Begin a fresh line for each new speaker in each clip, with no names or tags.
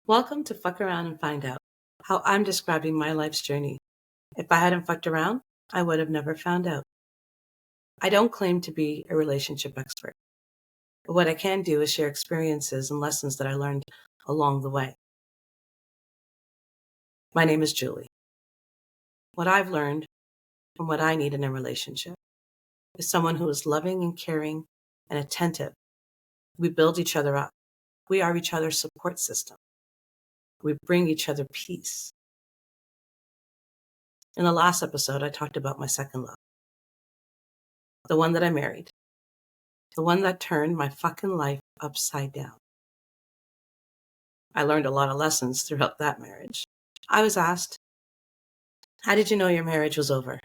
Welcome to Fuck Around and Find Out, how I'm describing my life's journey. If I hadn't fucked around, I would have never found out. I don't claim to be a relationship expert, but what I can do is share experiences and lessons that I learned along the way. My name is Julie. What I've learned and what I need in a relationship is someone who is loving and caring and attentive. We build each other up. We are each other's support system. We bring each other peace. In the last episode, I talked about my second love, the one that I married, the one that turned my fucking life upside down. I learned a lot of lessons throughout that marriage. I was asked, how did you know your marriage was over? It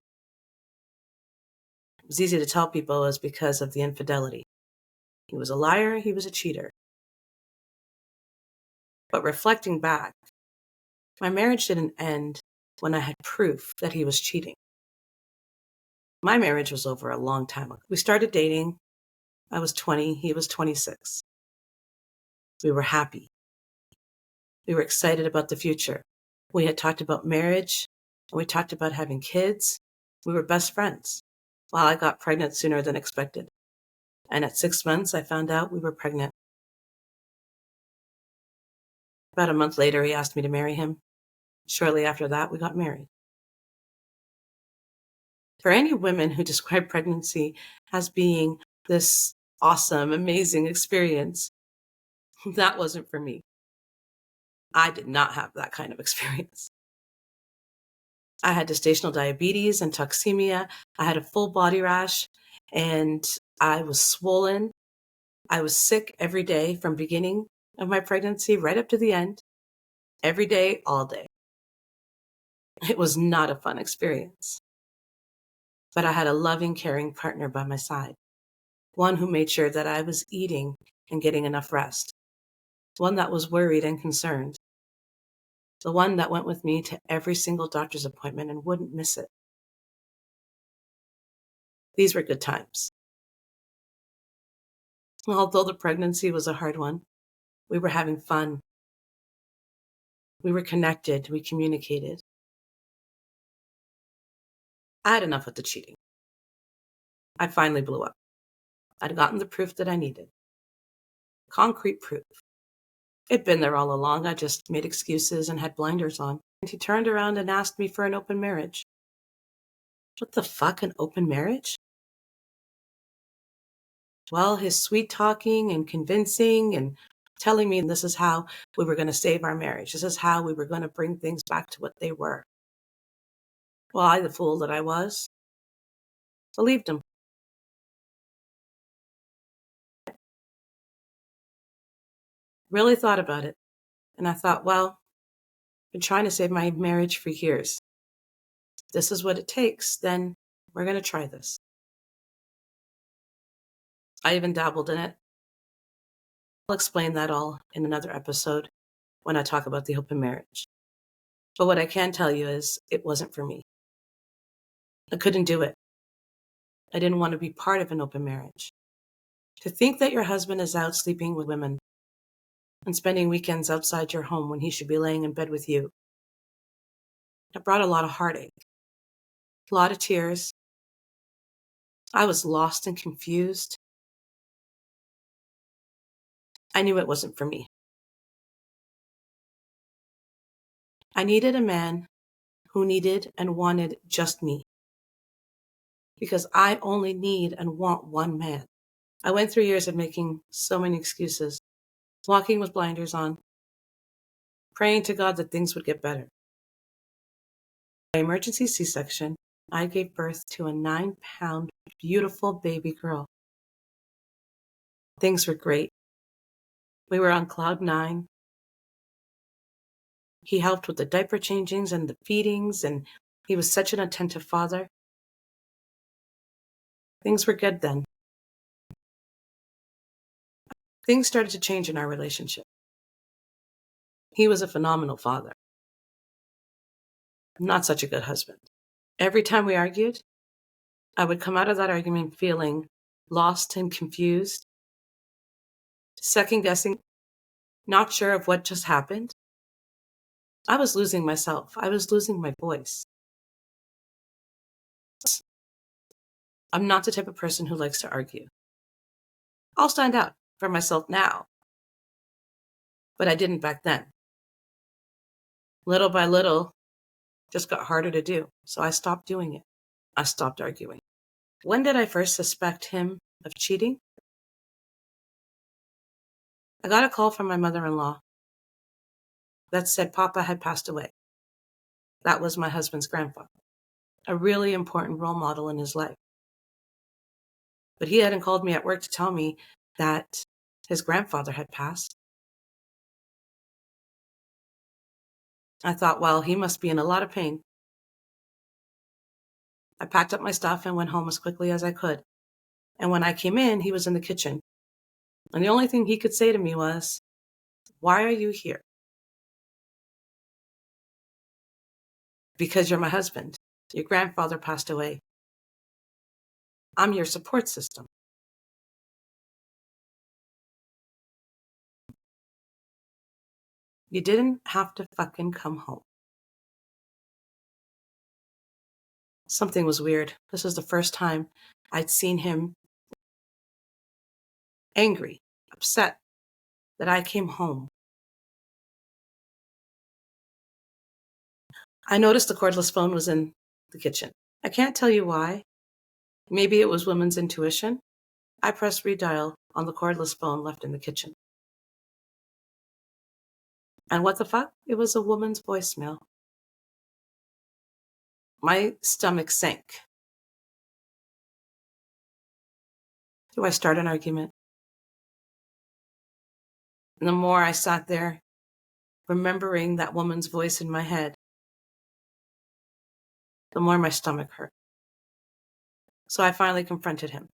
was easy to tell people it was because of the infidelity. He was a liar, he was a cheater. But reflecting back, my marriage didn't end when I had proof that he was cheating. My marriage was over a long time ago. We started dating. I was 20, he was 26. We were happy. We were excited about the future. We had talked about marriage, and we talked about having kids. We were best friends. Well, I got pregnant sooner than expected. And at 6 months, I found out we were pregnant. About a month later, he asked me to marry him. Shortly after that, we got married. For any women who describe pregnancy as being this awesome, amazing experience, that wasn't for me. I did not have that kind of experience. I had gestational diabetes and toxemia. I had a full body rash, and I was swollen. I was sick every day from beginning of my pregnancy right up to the end, every day, all day. It was not a fun experience. But I had a loving, caring partner by my side, one who made sure that I was eating and getting enough rest, one that was worried and concerned, the one that went with me to every single doctor's appointment and wouldn't miss it. These were good times. Although the pregnancy was a hard one, we were having fun. We were connected. We communicated. I had enough of the cheating. I finally blew up. I'd gotten the proof that I needed. Concrete proof. It'd been there all along. I just made excuses and had blinders on. And he turned around and asked me for an open marriage. What the fuck, an open marriage? Well, his sweet talking and convincing and telling me this is how we were going to save our marriage. This is how we were going to bring things back to what they were. Well, I, the fool that I was, believed him. Really thought about it. And I thought, well, I've been trying to save my marriage for years. If this is what it takes, then we're going to try this. I even dabbled in it. I'll explain that all in another episode when I talk about the open marriage. But what I can tell you is it wasn't for me. I couldn't do it. I didn't want to be part of an open marriage. To think that your husband is out sleeping with women and spending weekends outside your home when he should be laying in bed with you, it brought a lot of heartache, a lot of tears. I was lost and confused. I knew it wasn't for me. I needed a man who needed and wanted just me, because I only need and want one man. I went through years of making so many excuses, walking with blinders on, praying to God that things would get better. By emergency C-section, I gave birth to a 9-pound, beautiful baby girl. Things were great. We were on cloud 9. He helped with the diaper changings and the feedings, and he was such an attentive father. Things were good then. Things started to change in our relationship. He was a phenomenal father. Not such a good husband. Every time we argued, I would come out of that argument feeling lost and confused, second-guessing, not sure of what just happened. I was losing myself. I was losing my voice. I'm not the type of person who likes to argue. I'll stand out for myself now, but I didn't back then. Little by little, just got harder to do, so I stopped doing it. I stopped arguing. When did I first suspect him of cheating? I got a call from my mother-in-law that said Papa had passed away. That was my husband's grandfather, a really important role model in his life. But he hadn't called me at work to tell me that his grandfather had passed. I thought, well, he must be in a lot of pain. I packed up my stuff and went home as quickly as I could. And when I came in, he was in the kitchen. And the only thing he could say to me was, "Why are you here?" "Because you're my husband. Your grandfather passed away. I'm your support system." You didn't have to fucking come home. Something was weird. This was the first time I'd seen him angry, upset that I came home. I noticed the cordless phone was in the kitchen. I can't tell you why. Maybe it was women's intuition. I pressed redial on the cordless phone left in the kitchen. And what the fuck? It was a woman's voicemail. My stomach sank. Do I start an argument? And the more I sat there, remembering that woman's voice in my head, the more my stomach hurt. So I finally confronted him.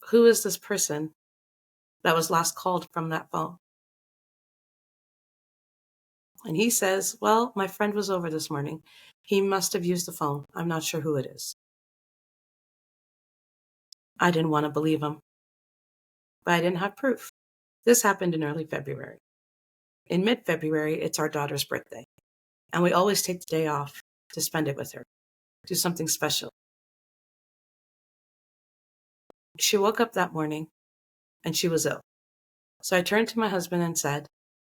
Who is this person that was last called from that phone? And he says, well, my friend was over this morning. He must have used the phone. I'm not sure who it is. I didn't want to believe him, but I didn't have proof. This happened in early February. In mid-February, it's our daughter's birthday, and we always take the day off to spend it with her, do something special. She woke up that morning, and she was ill. So I turned to my husband and said,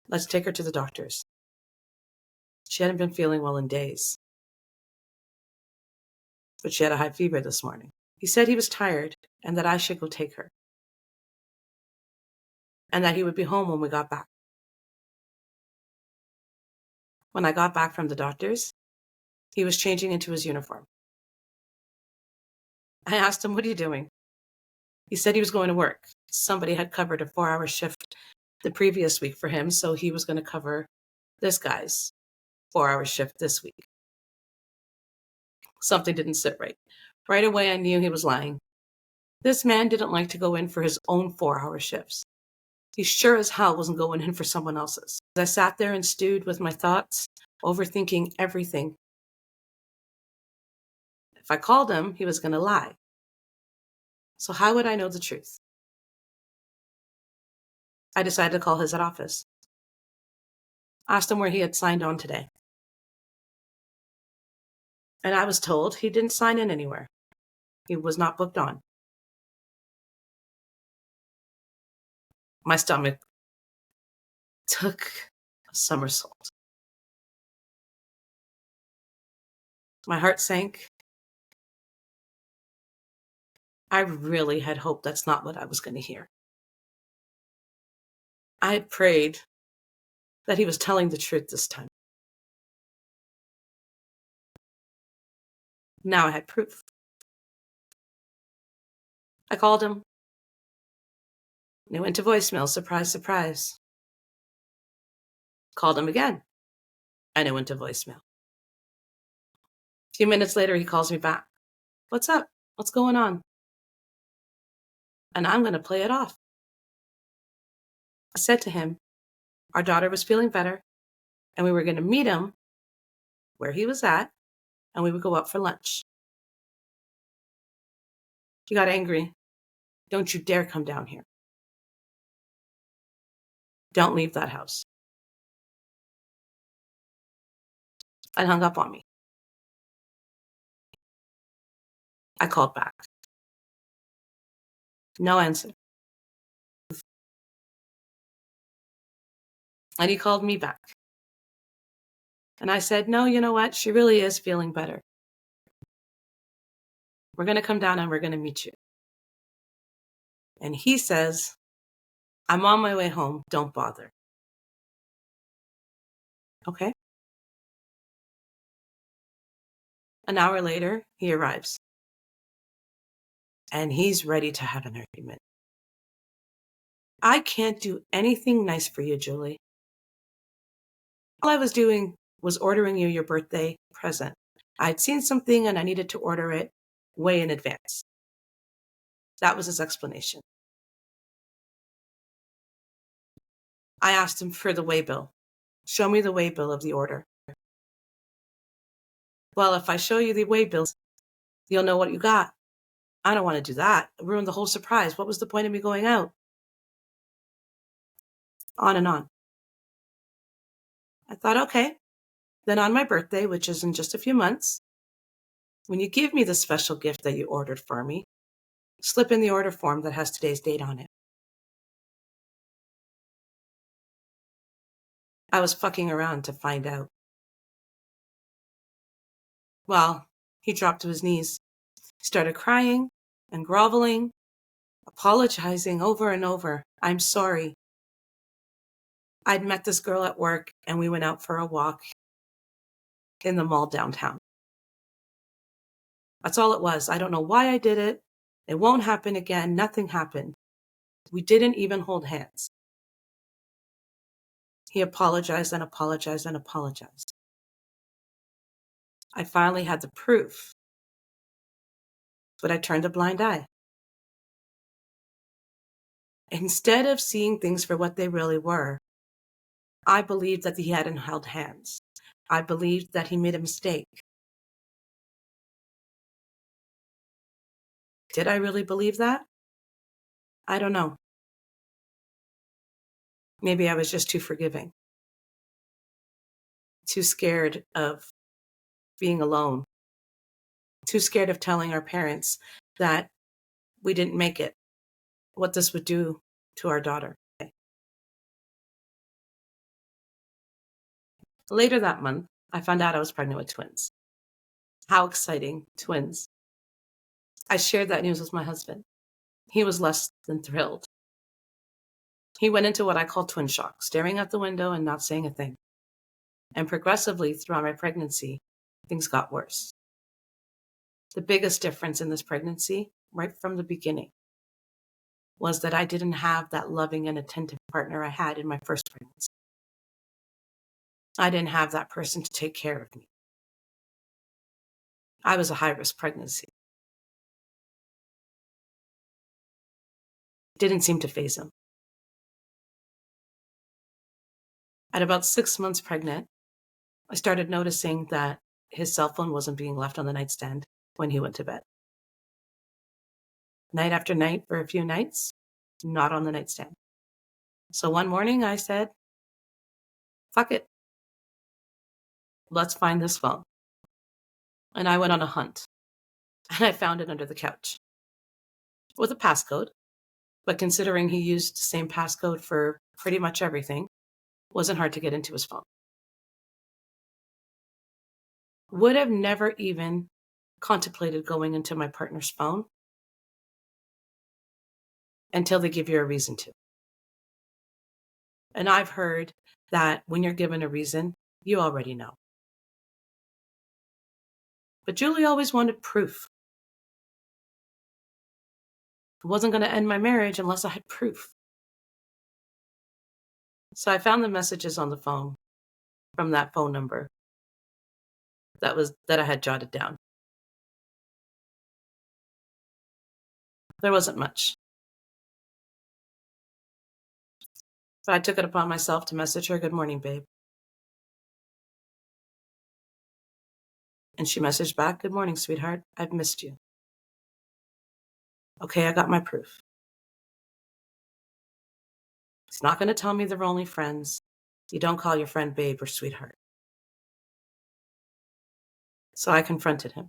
let's take her to the doctor's. She hadn't been feeling well in days, but she had a high fever this morning. He said he was tired and that I should go take her, and that he would be home when we got back. When I got back from the doctor's, he was changing into his uniform. I asked him, what are you doing? He said he was going to work. Somebody had covered a 4-hour shift the previous week for him, so he was going to cover this guy's 4-hour shift this week. Something didn't sit right. Right away, I knew he was lying. This man didn't like to go in for his own 4-hour shifts. He sure as hell wasn't going in for someone else's. I sat there and stewed with my thoughts, overthinking everything. If I called him, he was going to lie. So how would I know the truth? I decided to call his office. Asked him where he had signed on today. And I was told he didn't sign in anywhere. He was not booked on. My stomach took a somersault. My heart sank. I really had hoped that's not what I was going to hear. I had prayed that he was telling the truth this time. Now I had proof. I called him. And it went to voicemail. Surprise, surprise. Called him again. And it went to voicemail. A few minutes later, he calls me back. What's up? What's going on? And I'm going to play it off. I said to him, our daughter was feeling better, and we were going to meet him where he was at, and we would go out for lunch. He got angry. Don't you dare come down here. Don't leave that house. and hung up on me. I called back. No answer. And he called me back. And I said, no, you know what? She really is feeling better. We're going to come down and we're going to meet you. And he says, I'm on my way home. Don't bother. Okay. An hour later, he arrives. And he's ready to have an argument. I can't do anything nice for you, Julie. All I was doing was ordering you your birthday present. I'd seen something and I needed to order it way in advance. That was his explanation. I asked him for the way bill. Show me the way bill of the order. Well, if I show you the way bills, you'll know what you got. I don't want to do that. It ruined the whole surprise. What was the point of me going out? On and on. I thought, okay, then on my birthday, which is in just a few months, when you give me the special gift that you ordered for me, slip in the order form that has today's date on it. I was fucking around to find out. Well, he dropped to his knees, started crying and groveling, apologizing over and over. I'm sorry. I'd met this girl at work and we went out for a walk in the mall downtown. That's all it was. I don't know why I did it. It won't happen again. Nothing happened. We didn't even hold hands. He apologized and apologized and apologized. I finally had the proof, but I turned a blind eye. Instead of seeing things for what they really were, I believed that he hadn't held hands. I believed that he made a mistake. Did I really believe that? I don't know. Maybe I was just too forgiving, too scared of being alone, too scared of telling our parents that we didn't make it, what this would do to our daughter. Later that month, I found out I was pregnant with twins. How exciting, twins. I shared that news with my husband. He was less than thrilled. He went into what I call twin shock, staring out the window and not saying a thing. And progressively throughout my pregnancy, things got worse. The biggest difference in this pregnancy, right from the beginning, was that I didn't have that loving and attentive partner I had in my first pregnancy. I didn't have that person to take care of me. I was a high-risk pregnancy. It didn't seem to faze him. At about 6 months pregnant, I started noticing that his cell phone wasn't being left on the nightstand when he went to bed. Night after night for a few nights, not on the nightstand. So one morning I said, fuck it. Let's find this phone. And I went on a hunt. And I found it under the couch. With a passcode. But considering he used the same passcode for pretty much everything, wasn't hard to get into his phone. Would have never even contemplated going into my partner's phone until they give you a reason to. And I've heard that when you're given a reason, you already know. But Julie always wanted proof. I wasn't going to end my marriage unless I had proof. So I found the messages on the phone from that phone number that I had jotted down. There wasn't much. But I took it upon myself to message her, "Good morning, babe." And she messaged back, "Good morning, sweetheart. I've missed you." Okay, I got my proof. He's not going to tell me they're only friends. You don't call your friend babe or sweetheart. So I confronted him.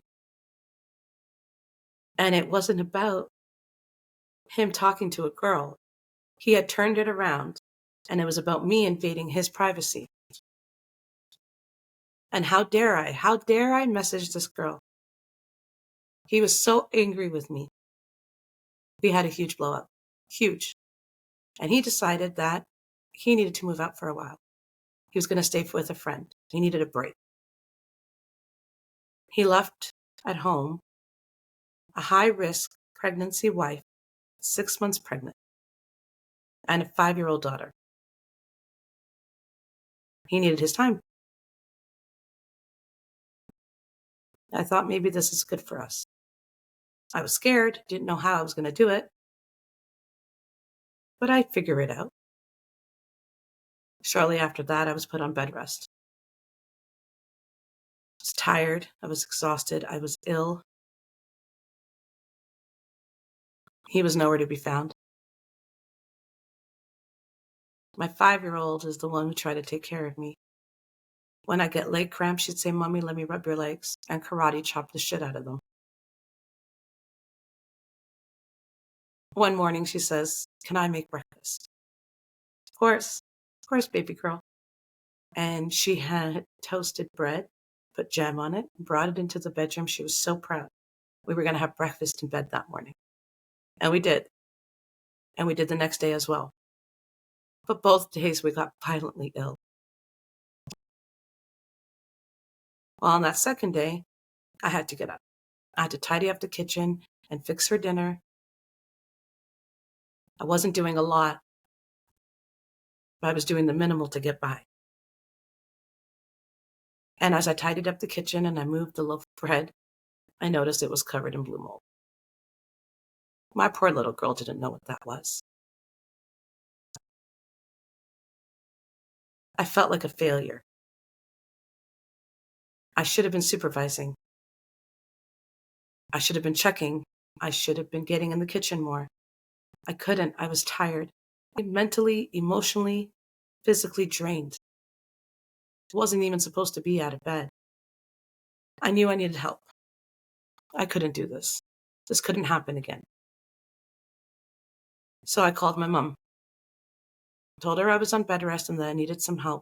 And it wasn't about him talking to a girl. He had turned it around, and it was about me invading his privacy. And how dare I message this girl? He was so angry with me. We had a huge blow up. Huge. And he decided that he needed to move out for a while. He was going to stay with a friend. He needed a break. He left at home a high-risk pregnancy wife, 6 months pregnant, and a 5-year-old daughter. He needed his time. I thought maybe this is good for us. I was scared, didn't know how I was going to do it, but I'd figure it out. Shortly after that, I was put on bed rest. I was tired. I was exhausted. I was ill. He was nowhere to be found. My 5-year-old is the one who tried to take care of me. When I get leg cramps, she'd say, "Mommy, let me rub your legs," and karate chop the shit out of them. One morning, she says, "Can I make breakfast?" Of course, baby girl. And she had toasted bread, put jam on it, brought it into the bedroom. She was so proud. We were going to have breakfast in bed that morning. And we did. And we did the next day as well. But both days we got violently ill. Well, on that second day, I had to get up. I had to tidy up the kitchen and fix her dinner. I wasn't doing a lot, but I was doing the minimal to get by. And as I tidied up the kitchen and I moved the loaf of bread, I noticed it was covered in blue mold. My poor little girl didn't know what that was. I felt like a failure. I should have been supervising. I should have been checking. I should have been getting in the kitchen more. I couldn't. I was tired. Mentally, emotionally, physically drained. Wasn't even supposed to be out of bed. I knew I needed help. I couldn't do this. This couldn't happen again. So I called my mom. Told her I was on bed rest and that I needed some help.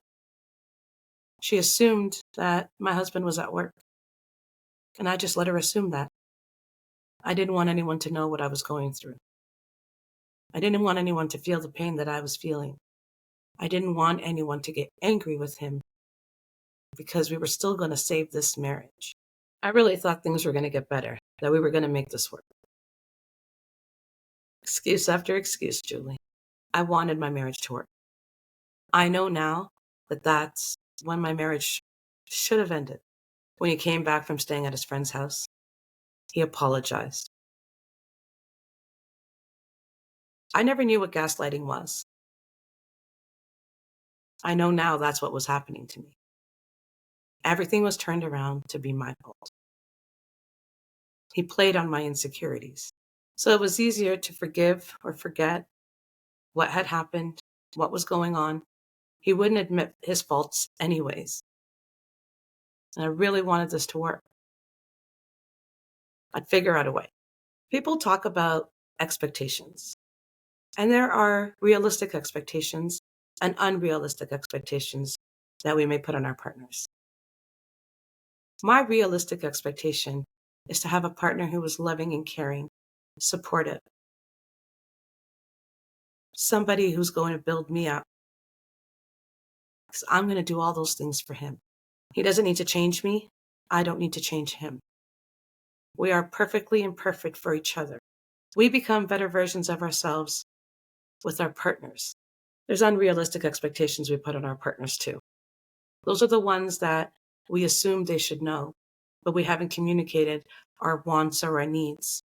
She assumed that my husband was at work. And I just let her assume that. I didn't want anyone to know what I was going through. I didn't want anyone to feel the pain that I was feeling. I didn't want anyone to get angry with him because we were still going to save this marriage. I really thought things were going to get better, that we were going to make this work. Excuse after excuse, Julie. I wanted my marriage to work. I know now that that's when my marriage should have ended. When he came back from staying at his friend's house, he apologized. I never knew what gaslighting was. I know now that's what was happening to me. Everything was turned around to be my fault. He played on my insecurities. So it was easier to forgive or forget what had happened, what was going on. He wouldn't admit his faults anyways. And I really wanted this to work. I'd figure out a way. People talk about expectations. And there are realistic expectations and unrealistic expectations that we may put on our partners. My realistic expectation is to have a partner who is loving and caring, supportive, somebody who's going to build me up. Because I'm going to do all those things for him. He doesn't need to change me. I don't need to change him. We are perfectly imperfect for each other. We become better versions of ourselves with our partners. There's unrealistic expectations we put on our partners too. Those are the ones that we assume they should know, but we haven't communicated our wants or our needs.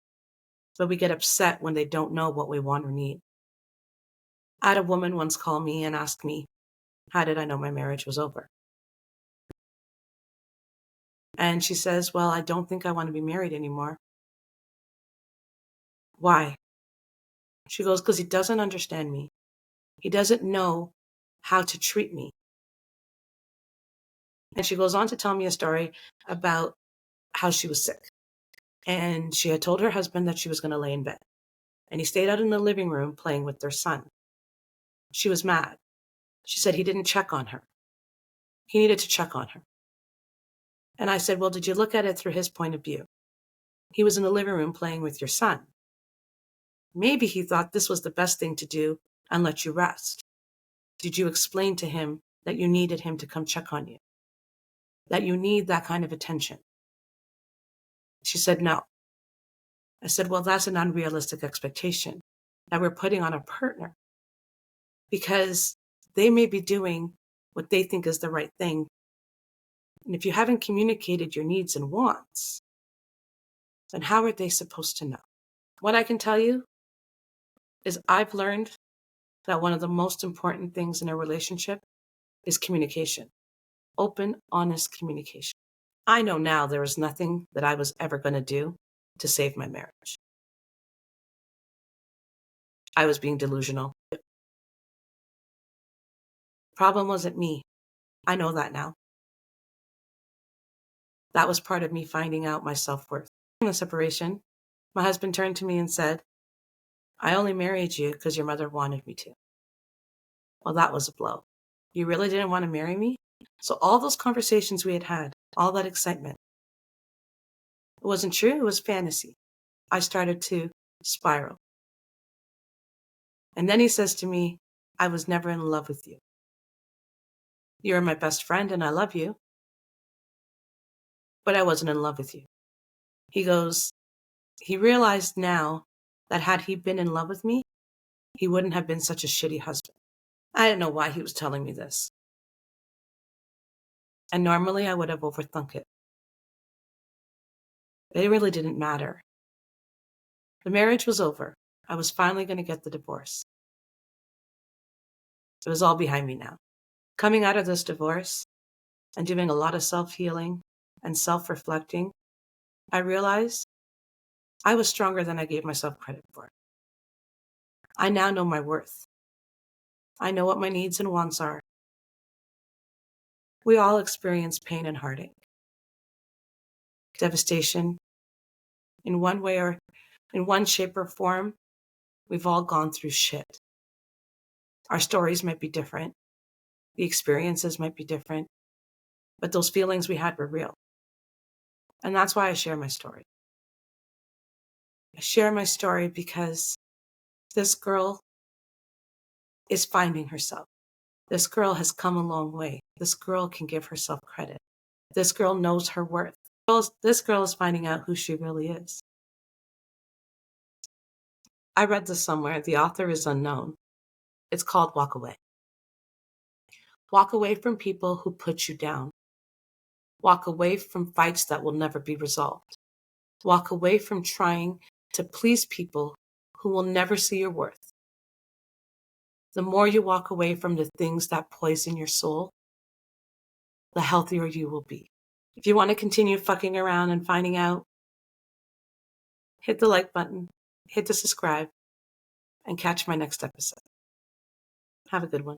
But we get upset when they don't know what we want or need. I had a woman once call me and ask me, how did I know my marriage was over? And she says, well, I don't think I want to be married anymore. Why? She goes, because he doesn't understand me. He doesn't know how to treat me. And she goes on to tell me a story about how she was sick. And she had told her husband that she was going to lay in bed. And he stayed out in the living room playing with their son. She was mad. She said he didn't check on her. He needed to check on her. And I said, well, did you look at it through his point of view? He was in the living room playing with your son. Maybe he thought this was the best thing to do and let you rest. Did you explain to him that you needed him to come check on you? That you need that kind of attention? She said, no. I said, well, that's an unrealistic expectation that we're putting on a partner, because they may be doing what they think is the right thing. And if you haven't communicated your needs and wants, then how are they supposed to know? What I can tell you is I've learned that one of the most important things in a relationship is communication. Open, honest communication. I know now there was nothing that I was ever going to do to save my marriage. I was being delusional. The problem wasn't me. I know that now. That was part of me finding out my self-worth. In the separation, my husband turned to me and said, I only married you because your mother wanted me to. Well, that was a blow. You really didn't want to marry me? So all those conversations we had had, all that excitement, it wasn't true, it was fantasy. I started to spiral. And then he says to me, I was never in love with you. You're my best friend and I love you, but I wasn't in love with you. He goes, he realized now that had he been in love with me, he wouldn't have been such a shitty husband. I didn't know why he was telling me this. And normally I would have overthunk it. But it really didn't matter. The marriage was over. I was finally going to get the divorce. It was all behind me now. Coming out of this divorce and doing a lot of self-healing and self-reflecting, I realized I was stronger than I gave myself credit for. I now know my worth. I know what my needs and wants are. We all experience pain and heartache, devastation. In one way or in one shape or form, we've all gone through shit. Our stories might be different. The experiences might be different, but those feelings we had were real. And that's why I share my story. I share my story because this girl is finding herself. This girl has come a long way. This girl can give herself credit. This girl knows her worth. This girl is finding out who she really is. I read this somewhere. The author is unknown. It's called Walk Away. Walk away from people who put you down. Walk away from fights that will never be resolved. Walk away from trying to please people who will never see your worth. The more you walk away from the things that poison your soul, the healthier you will be. If you want to continue fucking around and finding out, hit the like button, hit the subscribe, and catch my next episode. Have a good one.